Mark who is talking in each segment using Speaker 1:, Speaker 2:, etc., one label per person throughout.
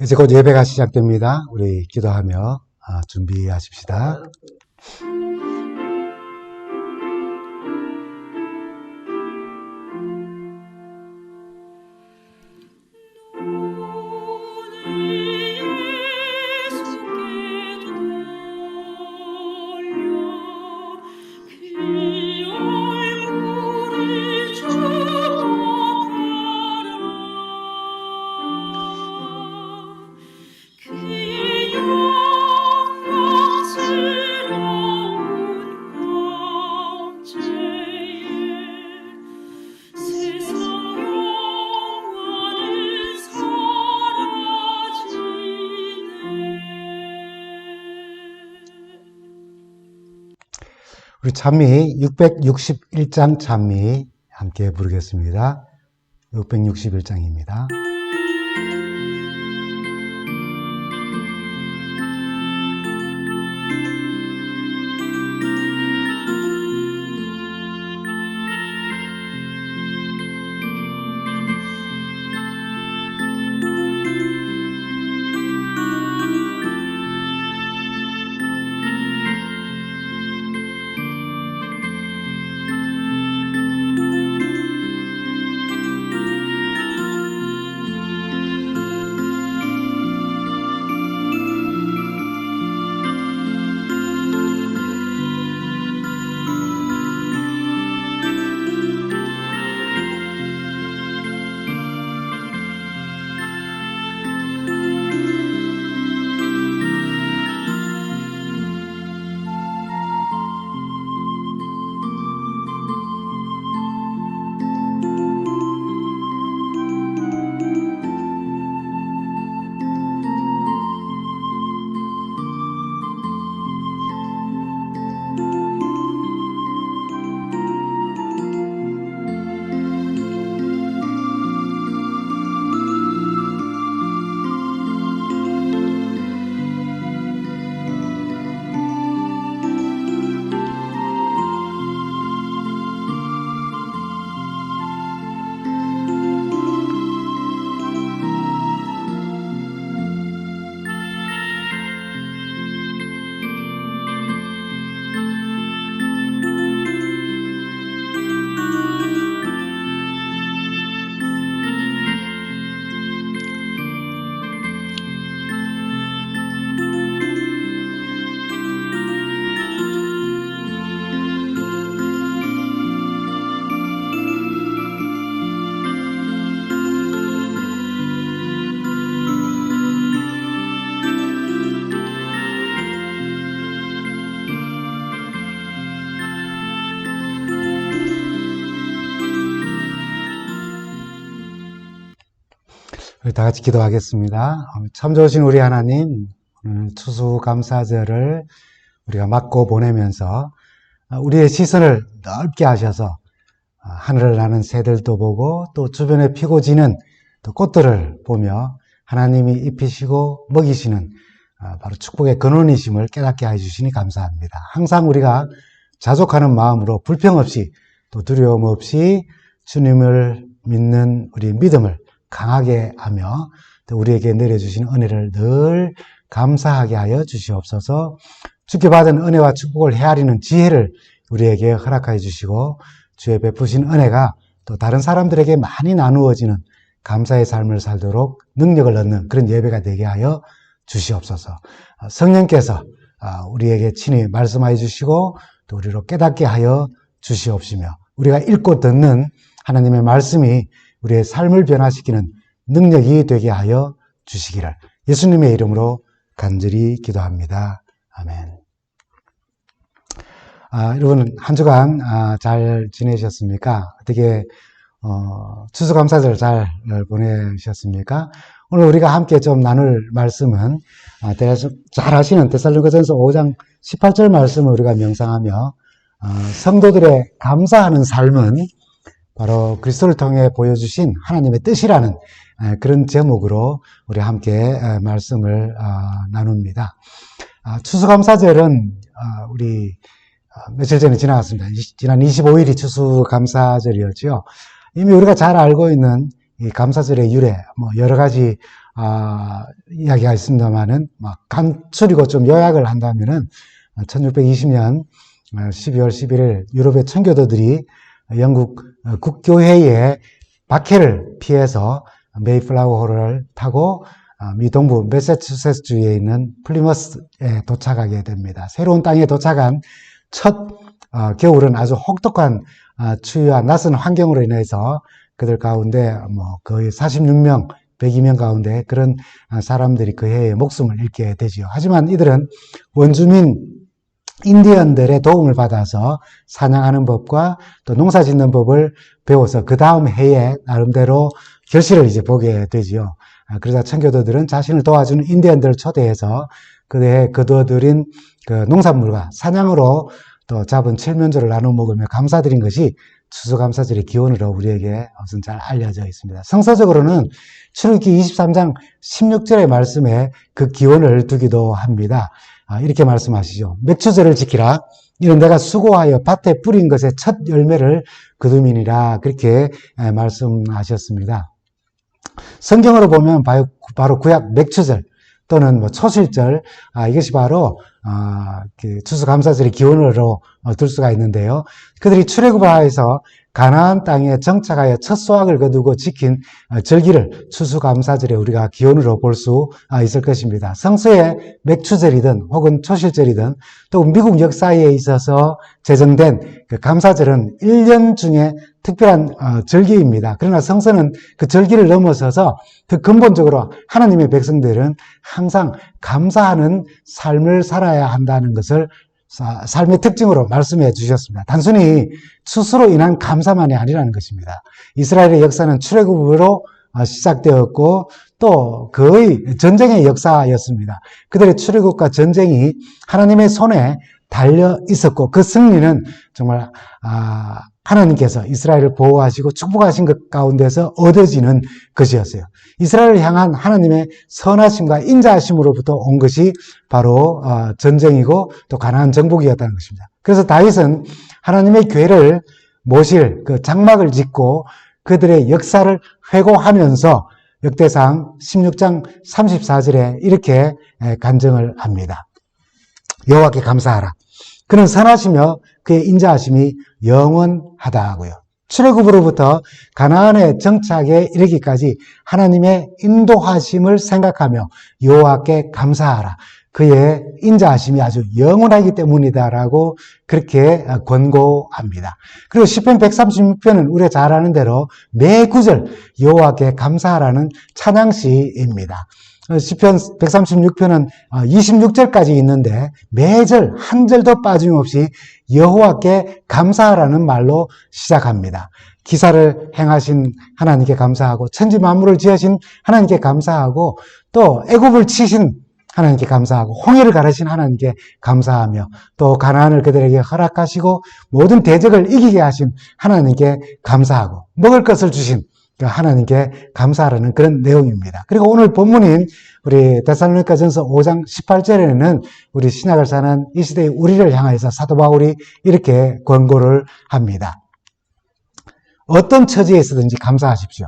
Speaker 1: 이제 곧 예배가 시작됩니다. 우리 기도하며 준비하십시다. 우리 찬미 661장 찬미 함께 부르겠습니다. 661장입니다. 우리 다 같이 기도하겠습니다. 참 좋으신 우리 하나님, 추수감사절을 우리가 맞고 보내면서 우리의 시선을 넓게 하셔서 하늘을 나는 새들도 보고 또 주변에 피고 지는 또 꽃들을 보며 하나님이 입히시고 먹이시는 바로 축복의 근원이심을 깨닫게 해주시니 감사합니다. 항상 우리가 자족하는 마음으로 불평 없이 또 두려움 없이 주님을 믿는 우리 믿음을 강하게 하며 또 우리에게 내려주시는 은혜를 늘 감사하게 하여 주시옵소서. 주께 받은 은혜와 축복을 헤아리는 지혜를 우리에게 허락하여 주시고 주의 베푸신 은혜가 또 다른 사람들에게 많이 나누어지는 감사의 삶을 살도록 능력을 얻는 그런 예배가 되게 하여 주시옵소서. 성령께서 우리에게 친히 말씀하여 주시고 또 우리로 깨닫게 하여 주시옵시며 우리가 읽고 듣는 하나님의 말씀이 우리의 삶을 변화시키는 능력이 되게 하여 주시기를 예수님의 이름으로 간절히 기도합니다. 아멘. 여러분 한 주간 잘 지내셨습니까? 어떻게 추수감사절 잘 보내셨습니까? 오늘 우리가 함께 좀 나눌 말씀은 잘 아시는 데살로니가전서 5장 18절 말씀을 우리가 명상하며 성도들의 감사하는 삶은 바로 그리스도를 통해 보여주신 하나님의 뜻이라는 그런 제목으로 우리 함께 말씀을 나눕니다. 추수감사절은 우리 며칠 전에 지나갔습니다. 지난 25일이 추수감사절이었죠. 이미 우리가 잘 알고 있는 이 감사절의 유래, 여러 가지 이야기가 있습니다만은, 막 간추리고 좀 요약을 한다면은, 1620년 12월 11일 유럽의 청교도들이 영국 국교회의 박해를 피해서 메이플라워호를 타고 미 동부 매사추세츠주에 있는 플리머스에 도착하게 됩니다. 새로운 땅에 도착한 첫 겨울은 아주 혹독한 추위와 낯선 환경으로 인해서 그들 가운데 거의 46명, 102명 가운데 그런 사람들이 그 해에 목숨을 잃게 되지요. 하지만 이들은 원주민 인디언들의 도움을 받아서 사냥하는 법과 또 농사 짓는 법을 배워서 그 다음 해에 나름대로 결실을 이제 보게 되지요. 그러자 청교도들은 자신을 도와주는 인디언들을 초대해서 그대에 거두어들인 그 농산물과 사냥으로 또 잡은 칠면조를 나눠 먹으며 감사드린 것이 추수감사절의 기원으로 우리에게 우선 잘 알려져 있습니다. 성서적으로는 출애굽기 23장 16절의 말씀에 그 기원을 두기도 합니다. 이렇게 말씀하시죠. 맥추절을 지키라. 이는 내가 수고하여 밭에 뿌린 것의 첫 열매를 거둠이니라. 그렇게 말씀하셨습니다. 성경으로 보면 바로 구약 맥추절 또는 초실절, 이것이 바로 추수감사절의 기원으로 둘 수가 있는데요. 그들이 출애굽하여서 가나안 땅에 정착하여 첫 수확을 거두고 지킨 절기를 추수감사절에 우리가 기원으로 볼 수 있을 것입니다. 성서의 맥추절이든 혹은 초실절이든 또 미국 역사에 있어서 제정된 그 감사절은 1년 중에 특별한 절기입니다. 그러나 성서는 그 절기를 넘어서서 그 근본적으로 하나님의 백성들은 항상 감사하는 삶을 살아야 한다는 것을 삶의 특징으로 말씀해 주셨습니다. 단순히 추수로 인한 감사만이 아니라는 것입니다. 이스라엘의 역사는 출애굽으로 시작되었고 또 거의 전쟁의 역사였습니다. 그들의 출애굽과 전쟁이 하나님의 손에 달려 있었고 그 승리는 정말 하나님께서 이스라엘을 보호하시고 축복하신 것 가운데서 얻어지는 것이었어요. 이스라엘을 향한 하나님의 선하심과 인자하심으로부터 온 것이 바로 전쟁이고 또 가나안 정복이었다는 것입니다. 그래서 다윗은 하나님의 궤를 모실 그 장막을 짓고 그들의 역사를 회고하면서 역대상 16장 34절에 이렇게 간증을 합니다. 여호와께 감사하라. 그는 선하시며 그의 인자하심이 영원하다고요. 출애굽으로부터 가나안의 정착에 이르기까지 하나님의 인도하심을 생각하며 여호와께 감사하라. 그의 인자하심이 아주 영원하기 때문이다라고 그렇게 권고합니다. 그리고 시편 136편은 우리가 잘 아는 대로 매 구절 여호와께 감사하라는 찬양시입니다. 시편 136편은 26절까지 있는데 매절 한 절도 빠짐없이 여호와께 감사하라는 말로 시작합니다. 기사를 행하신 하나님께 감사하고 천지 만물을 지으신 하나님께 감사하고 또 애굽을 치신 하나님께 감사하고 홍해를 가르신 하나님께 감사하며 또 가나안을 그들에게 허락하시고 모든 대적을 이기게 하신 하나님께 감사하고 먹을 것을 주신 하나님께 감사하라는 그런 내용입니다. 그리고 오늘 본문인 우리 데살로니가전서 5장 18절에는 우리 신약을 사는 이 시대의 우리를 향해서 사도 바울이 이렇게 권고를 합니다. 어떤 처지에 있어든지 감사하십시오.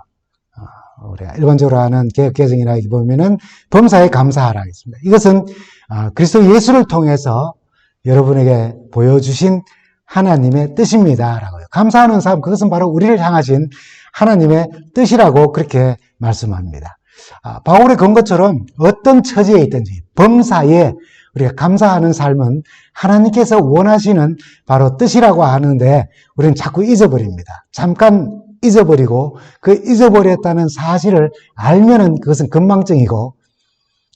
Speaker 1: 우리가 일반적으로 하는 개혁개정이나 보면은 범사에 감사하라 하겠습니다. 이것은 그리스도 예수를 통해서 여러분에게 보여주신 하나님의 뜻입니다라고요. 감사하는 삶, 그것은 바로 우리를 향하신 하나님의 뜻이라고 그렇게 말씀합니다. 바울의 권고처럼 어떤 처지에 있든지 범사에 우리가 감사하는 삶은 하나님께서 원하시는 바로 뜻이라고 하는데 우리는 자꾸 잊어버립니다. 잠깐 잊어버리고 그 잊어버렸다는 사실을 알면은 그것은 건망증이고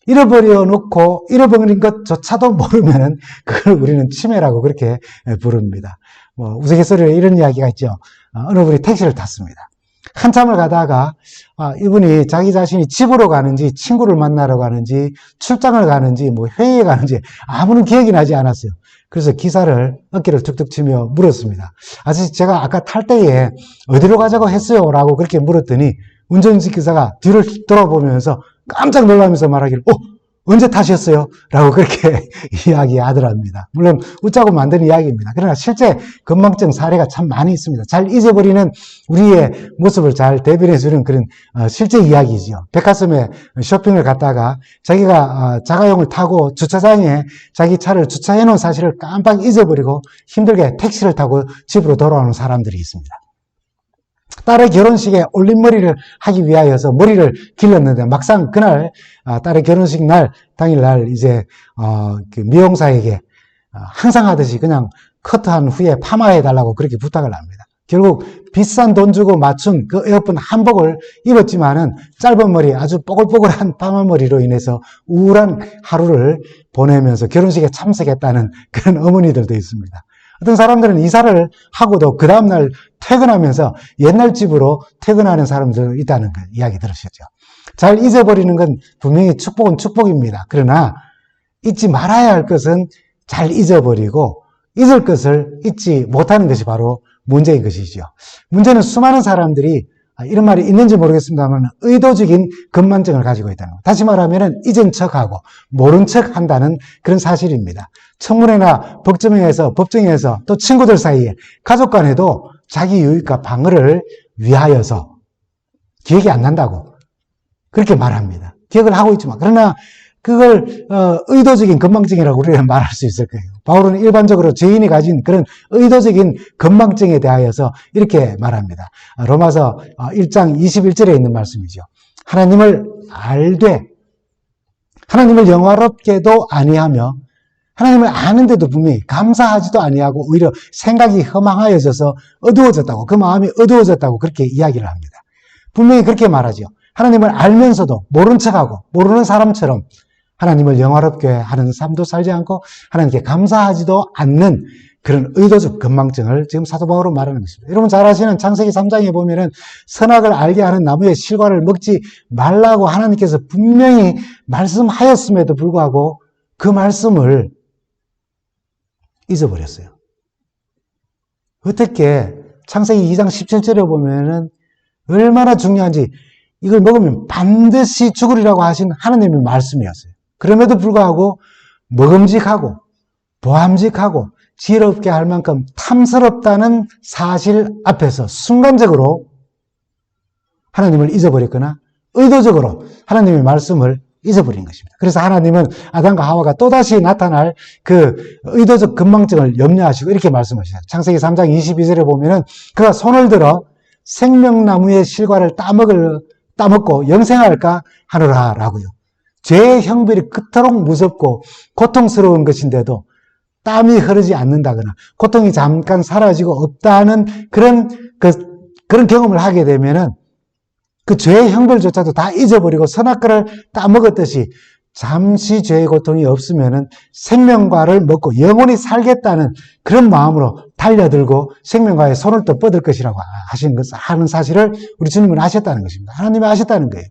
Speaker 1: 잃어버려 놓고 잃어버린 것조차도 모르면은 그걸 우리는 치매라고 그렇게 부릅니다. 우스갯소리로 이런 이야기가 있죠. 어느 분이 택시를 탔습니다. 한참을 가다가 이분이 자기 자신이 집으로 가는지 친구를 만나러 가는지 출장을 가는지 회의에 가는지 아무런 기억이 나지 않았어요. 그래서 기사를 어깨를 툭툭 치며 물었습니다. 아저씨 제가 아까 탈 때에 어디로 가자고 했어요? 라고 그렇게 물었더니 운전기사가 뒤를 돌아보면서 깜짝 놀라면서 말하기를 언제 타셨어요? 라고 그렇게 이야기하더랍니다. 물론 웃자고 만드는 이야기입니다. 그러나 실제 건망증 사례가 참 많이 있습니다. 잘 잊어버리는 우리의 모습을 잘 대변해주는 그런 실제 이야기죠. 백화점에 쇼핑을 갔다가 자기가 자가용을 타고 주차장에 자기 차를 주차해 놓은 사실을 깜빡 잊어버리고 힘들게 택시를 타고 집으로 돌아오는 사람들이 있습니다. 딸의 결혼식에 올림머리를 하기 위하여서 머리를 길렀는데 막상 그날 딸의 결혼식 날 당일날 이제 그 미용사에게 항상 하듯이 그냥 커트한 후에 파마해 달라고 그렇게 부탁을 합니다. 결국 비싼 돈 주고 맞춘 그 예쁜 한복을 입었지만은 짧은 머리 아주 뽀글뽀글한 파마머리로 인해서 우울한 하루를 보내면서 결혼식에 참석했다는 그런 어머니들도 있습니다. 어떤 사람들은 이사를 하고도 그 다음날 퇴근하면서 옛날 집으로 퇴근하는 사람들 있다는 이야기 들으셨죠. 잘 잊어버리는 건 분명히 축복은 축복입니다. 그러나 잊지 말아야 할 것은 잘 잊어버리고 잊을 것을 잊지 못하는 것이 바로 문제인 것이죠. 문제는 수많은 사람들이 이런 말이 있는지 모르겠습니다만 의도적인 건망증을 가지고 있다는 것. 다시 말하면 잊은 척하고 모른 척 한다는 그런 사실입니다. 청문회나 법정에서 또 친구들 사이에 가족 간에도 자기 유익과 방어를 위하여서 기억이 안 난다고 그렇게 말합니다. 기억을 하고 있지만 그러나 그걸 의도적인 건망증이라고 우리가 말할 수 있을 거예요. 바울은 일반적으로 죄인이 가진 그런 의도적인 건망증에 대하여서 이렇게 말합니다. 로마서 1장 21절에 있는 말씀이죠. 하나님을 알되 하나님을 영화롭게도 아니하며 하나님을 아는데도 분명히 감사하지도 아니하고 오히려 생각이 허망하여져서 어두워졌다고, 그 마음이 어두워졌다고 그렇게 이야기를 합니다. 분명히 그렇게 말하죠. 하나님을 알면서도 모른 척하고 모르는 사람처럼 하나님을 영화롭게 하는 삶도 살지 않고 하나님께 감사하지도 않는 그런 의도적 건망증을 지금 사도 바울은 말하는 것입니다. 여러분 잘 아시는 창세기 3장에 보면은 선악을 알게 하는 나무의 실과를 먹지 말라고 하나님께서 분명히 말씀하였음에도 불구하고 그 말씀을 잊어버렸어요. 어떻게 창세기 2장 17절에 보면은 얼마나 중요한지 이걸 먹으면 반드시 죽으리라고 하신 하나님의 말씀이었어요. 그럼에도 불구하고 먹음직하고 보암직하고 지혜롭게 할 만큼 탐스럽다는 사실 앞에서 순간적으로 하나님을 잊어버렸거나 의도적으로 하나님의 말씀을 잊어버린 것입니다. 그래서 하나님은 아담과 하와가 또다시 나타날 그 의도적 건망증을 염려하시고 이렇게 말씀하시죠. 창세기 3장 22절에 보면은 그가 손을 들어 생명나무의 실과를 따먹고 영생할까 하노라 라고요. 죄의 형벌이 그토록 무섭고 고통스러운 것인데도 땀이 흐르지 않는다거나 고통이 잠깐 사라지고 없다는 그런 경험을 하게 되면은 그 죄의 형벌조차도 다 잊어버리고 선악과를 따먹었듯이 잠시 죄의 고통이 없으면은 생명과를 먹고 영원히 살겠다는 그런 마음으로 달려들고 생명과의 손을 또 뻗을 것이라고 하는 사실을 우리 주님은 아셨다는 것입니다. 하나님이 아셨다는 거예요.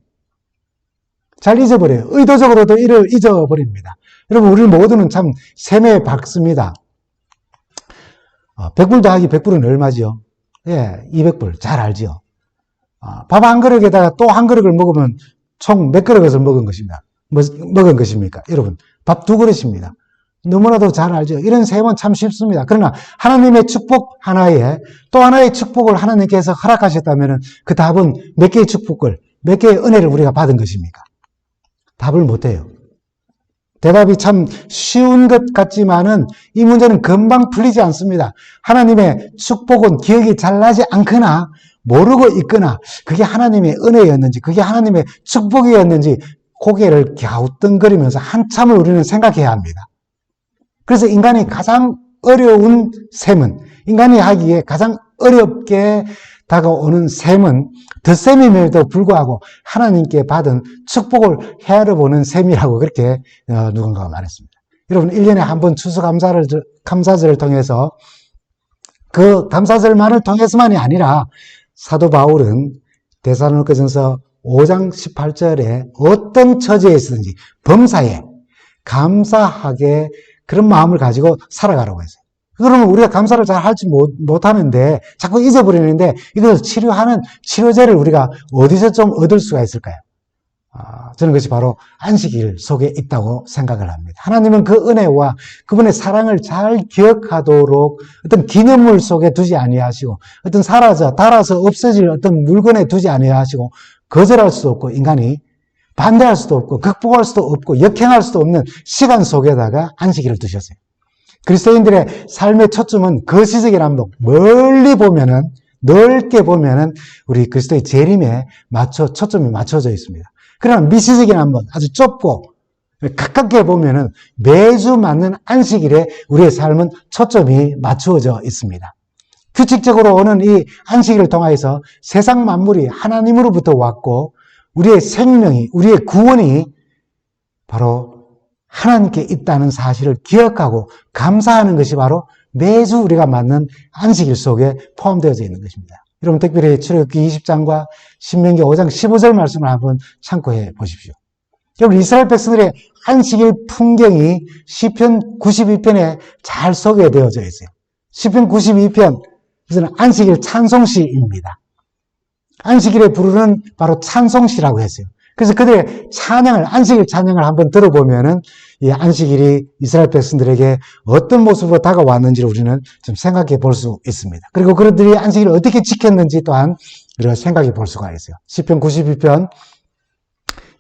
Speaker 1: 잘 잊어버려요. 의도적으로도 이를 잊어버립니다. 여러분, 우리 모두는 참 셈에 박습니다. 100불 더하기 100불은 얼마죠? 예, 200불. 잘 알죠? 밥 한 그릇에다가 또 한 그릇을 먹으면 총 몇 그릇을 먹은 것입니까? 여러분, 밥 2그릇입니다. 너무나도 잘 알죠? 이런 셈은 참 쉽습니다. 그러나 하나님의 축복 하나에 또 하나의 축복을 하나님께서 허락하셨다면 그 답은 몇 개의 축복을, 몇 개의 은혜를 우리가 받은 것입니까? 답을 못해요. 대답이 참 쉬운 것 같지만은 이 문제는 금방 풀리지 않습니다. 하나님의 축복은 기억이 잘 나지 않거나 모르고 있거나 그게 하나님의 은혜였는지 그게 하나님의 축복이었는지 고개를 갸우뚱거리면서 한참을 우리는 생각해야 합니다. 그래서 인간이 가장 어려운 셈은, 인간이 하기에 가장 어렵게 다가오는 셈은 덧셈임에도 불구하고 하나님께 받은 축복을 헤아려 보는 셈이라고 그렇게 누군가가 말했습니다. 여러분 1년에 한 번 감사절을 통해서 그 감사절만을 통해서만이 아니라 사도 바울은 데살로니가전서 5장 18절에 어떤 처지에 있든지 범사에 감사하게 그런 마음을 가지고 살아가라고 했어요. 그러면 우리가 감사를 잘 하지 못하는데 자꾸 잊어버리는데 이것을 치료하는 치료제를 우리가 어디서 좀 얻을 수가 있을까요? 저는 그것이 바로 안식일 속에 있다고 생각을 합니다. 하나님은 그 은혜와 그분의 사랑을 잘 기억하도록 어떤 기념물 속에 두지 아니하시고 어떤 달아서 없어질 어떤 물건에 두지 아니하시고 거절할 수도 없고 인간이 반대할 수도 없고 극복할 수도 없고 역행할 수도 없는 시간 속에다가 안식일을 두셨어요. 그리스도인들의 삶의 초점은 거시적이라면 멀리 보면은 넓게 보면은 우리 그리스도의 재림에 초점이 맞춰져 있습니다. 그러나 미시적인 한번 아주 좁고 가깝게 보면은 매주 맞는 안식일에 우리의 삶은 초점이 맞추어져 있습니다. 규칙적으로 오는 이 안식일을 통하여서 세상 만물이 하나님으로부터 왔고 우리의 생명이, 우리의 구원이 바로 하나님께 있다는 사실을 기억하고 감사하는 것이 바로 매주 우리가 맞는 안식일 속에 포함되어져 있는 것입니다. 여러분 특별히 출애굽기 20장과 신명기 5장 15절 말씀을 한번 참고해 보십시오. 여러분 이스라엘 백성들의 안식일 풍경이 시편 92편에 잘 소개되어져 있어요. 시편 92편, 그것은 안식일 찬송시입니다. 안식일에 부르는 바로 찬송시라고 했어요. 그래서 그들의 찬양을, 안식일 찬양을 한번 들어보면은 이 안식일이 이스라엘 백성들에게 어떤 모습으로 다가왔는지를 우리는 좀 생각해 볼 수 있습니다. 그리고 그들이 안식일을 어떻게 지켰는지 또한 우리가 생각해 볼 수가 있어요. 시편 92편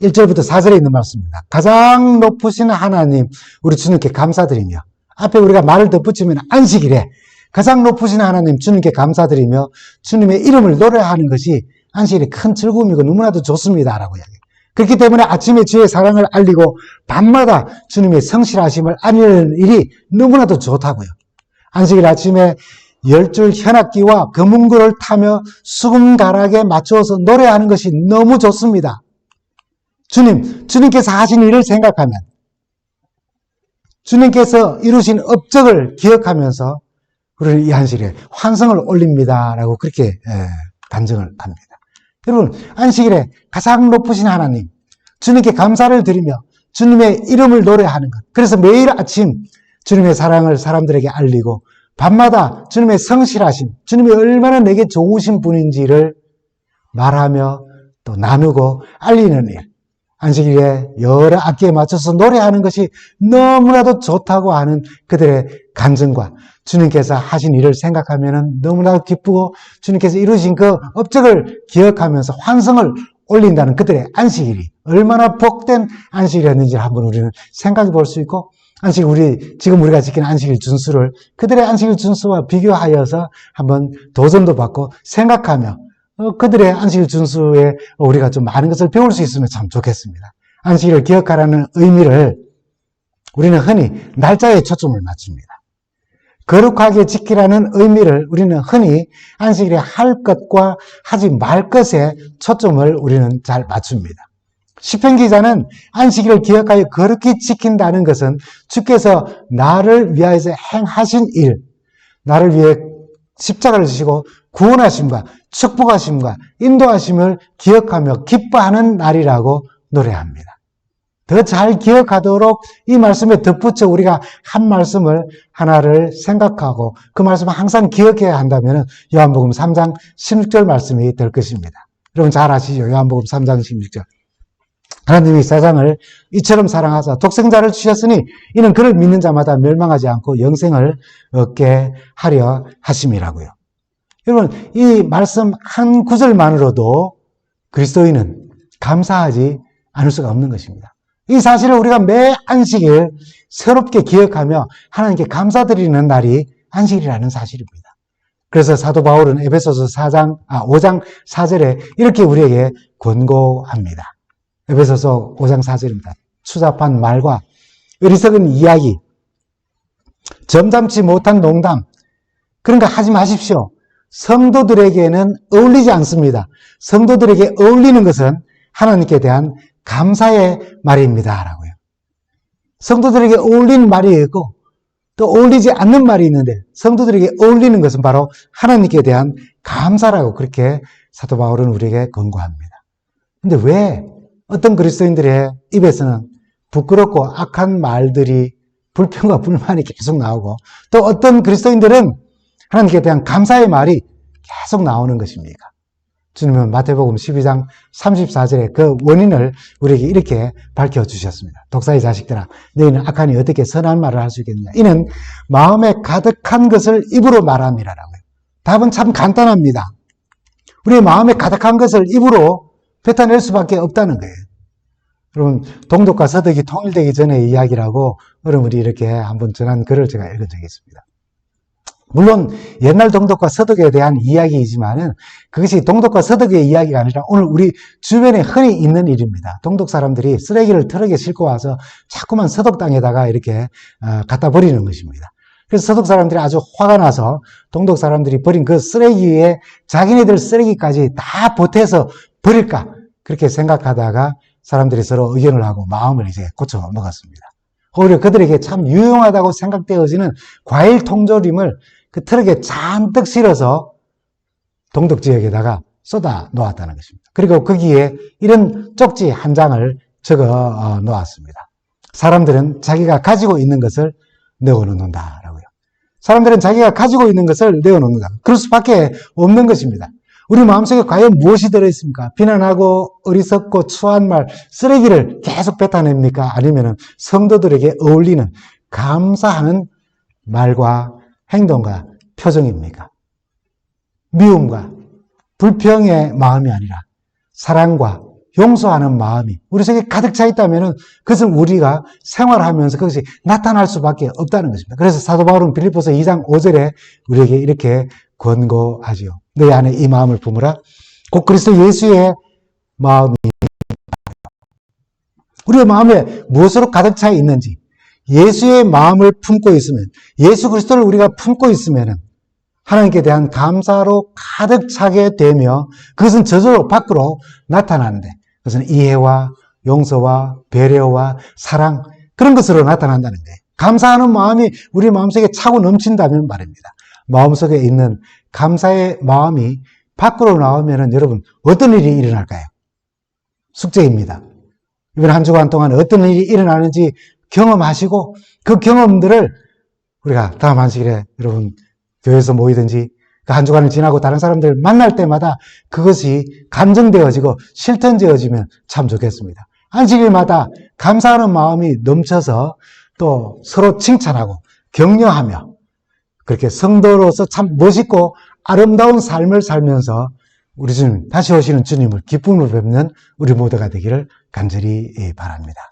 Speaker 1: 1절부터 4절에 있는 말씀입니다. 가장 높으신 하나님, 우리 주님께 감사드리며, 앞에 우리가 말을 덧붙이면 안식일에 가장 높으신 하나님, 주님께 감사드리며 주님의 이름을 노래하는 것이 안식일의 큰 즐거움이고 너무나도 좋습니다. 라고 이야기해요. 그렇기 때문에 아침에 주의 사랑을 알리고 밤마다 주님의 성실하심을 알리는 일이 너무나도 좋다고요. 안식일 아침에 10줄 현악기와 금은구를 타며 수금가락에 맞추어서 노래하는 것이 너무 좋습니다. 주님께서 하신 일을 생각하면, 주님께서 이루신 업적을 기억하면서 우리는 이 안식일에 환성을 올립니다. 라고 그렇게 단정을 합니다. 여러분, 안식일에 가장 높으신 하나님, 주님께 감사를 드리며 주님의 이름을 노래하는 것. 그래서 매일 아침 주님의 사랑을 사람들에게 알리고 밤마다 주님의 성실하심, 주님이 얼마나 내게 좋으신 분인지를 말하며 또 나누고 알리는 일. 안식일에 여러 악기에 맞춰서 노래하는 것이 너무나도 좋다고 하는 그들의 간증과 주님께서 하신 일을 생각하면 너무나도 기쁘고 주님께서 이루신 그 업적을 기억하면서 환성을 올린다는 그들의 안식일이 얼마나 복된 안식일이었는지 한번 우리는 생각해 볼 수 있고, 지금 우리가 지키는 안식일 준수를 그들의 안식일 준수와 비교하여서 한번 도전도 받고 생각하며 그들의 안식일 준수에 우리가 좀 많은 것을 배울 수 있으면 참 좋겠습니다. 안식일을 기억하라는 의미를 우리는 흔히 날짜에 초점을 맞춥니다. 거룩하게 지키라는 의미를 우리는 흔히 안식일에 할 것과 하지 말 것에 초점을 우리는 잘 맞춥니다. 시편 기자는 안식일을 기억하여 거룩히 지킨다는 것은 주께서 나를 위하여서 행하신 일, 나를 위해 십자가를 지시고 구원하심과 축복하심과 인도하심을 기억하며 기뻐하는 날이라고 노래합니다. 더 잘 기억하도록 이 말씀에 덧붙여 우리가 한 말씀을 하나를 생각하고 그 말씀을 항상 기억해야 한다면 요한복음 3장 16절 말씀이 될 것입니다. 여러분 잘 아시죠? 요한복음 3장 16절. 하나님이 세상을 이처럼 사랑하사 독생자를 주셨으니 이는 그를 믿는 자마다 멸망하지 않고 영생을 얻게 하려 하심이라고요. 여러분 이 말씀 한 구절만으로도 그리스도인은 감사하지 않을 수가 없는 것입니다. 이 사실을 우리가 매 안식일 새롭게 기억하며 하나님께 감사드리는 날이 안식일이라는 사실입니다. 그래서 사도 바울은 에베소서 5장 4절에 이렇게 우리에게 권고합니다. 에베소서 5장 4절입니다. 추잡한 말과 어리석은 이야기, 점잖지 못한 농담, 그런 거 하지 마십시오. 성도들에게는 어울리지 않습니다. 성도들에게 어울리는 것은 하나님께 대한 감사의 말입니다. 라고요. 성도들에게 어울리는 말이 있고 또 어울리지 않는 말이 있는데 성도들에게 어울리는 것은 바로 하나님께 대한 감사라고 그렇게 사도 바울은 우리에게 권고합니다. 근데 왜 어떤 그리스도인들의 입에서는 부끄럽고 악한 말들이 불평과 불만이 계속 나오고 또 어떤 그리스도인들은 하나님께 대한 감사의 말이 계속 나오는 것입니까? 주님은 마태복음 12장 34절에 그 원인을 우리에게 이렇게 밝혀주셨습니다. 독사의 자식들아, 너희는 악하니 어떻게 선한 말을 할 수 있겠느냐. 이는 마음에 가득한 것을 입으로 말함이라라고요. 답은 참 간단합니다. 우리의 마음에 가득한 것을 입으로 뱉어낼 수밖에 없다는 거예요. 여러분, 동독과 서독이 통일되기 전의 이야기라고 여러분이 이렇게 한번 전한 글을 제가 읽은 적이 있습니다. 물론 옛날 동독과 서독에 대한 이야기이지만은 그것이 동독과 서독의 이야기가 아니라 오늘 우리 주변에 흔히 있는 일입니다. 동독 사람들이 쓰레기를 트럭에 싣고 와서 자꾸만 서독 땅에다가 이렇게 갖다 버리는 것입니다. 그래서 서독 사람들이 아주 화가 나서 동독 사람들이 버린 그 쓰레기에 자기네들 쓰레기까지 다 보태서 버릴까 그렇게 생각하다가 사람들이 서로 의견을 하고 마음을 이제 고쳐 먹었습니다. 오히려 그들에게 참 유용하다고 생각되어지는 과일 통조림을 그 트럭에 잔뜩 실어서 동독 지역에다가 쏟아 놓았다는 것입니다. 그리고 거기에 이런 쪽지 한 장을 적어 놓았습니다. 사람들은 자기가 가지고 있는 것을 내어놓는다라고요. 사람들은 자기가 가지고 있는 것을 내어놓는다. 그럴 수밖에 없는 것입니다. 우리 마음속에 과연 무엇이 들어있습니까? 비난하고 어리석고 추한 말, 쓰레기를 계속 뱉어냅니까? 아니면 성도들에게 어울리는 감사하는 말과 행동과 표정입니까? 미움과 불평의 마음이 아니라 사랑과 용서하는 마음이 우리 속에 가득 차 있다면 그것을 우리가 생활하면서 그것이 나타날 수밖에 없다는 것입니다. 그래서 사도 바울은 빌립보서 2장 5절에 우리에게 이렇게 권고하지요. 너희 안에 이 마음을 품으라. 곧 그리스도 예수의 마음이 우리의 마음에 무엇으로 가득 차 있는지 예수의 마음을 품고 있으면 예수 그리스도를 우리가 품고 있으면 하나님께 대한 감사로 가득 차게 되며 그것은 저절로 밖으로 나타나는데 그것은 이해와 용서와 배려와 사랑 그런 것으로 나타난다는 거예요. 감사하는 마음이 우리 마음속에 차고 넘친다면 말입니다. 마음속에 있는 감사의 마음이 밖으로 나오면 여러분 어떤 일이 일어날까요? 숙제입니다. 이번 한 주간 동안 어떤 일이 일어나는지 경험하시고 그 경험들을 우리가 다음 안식일에 여러분 교회에서 모이든지 그 한 주간을 지나고 다른 사람들을 만날 때마다 그것이 감정되어지고 실천되어지면 참 좋겠습니다. 안식일마다 감사하는 마음이 넘쳐서 또 서로 칭찬하고 격려하며 그렇게 성도로서 참 멋있고 아름다운 삶을 살면서 우리 주님, 다시 오시는 주님을 기쁨으로 뵙는 우리 모두가 되기를 간절히 바랍니다.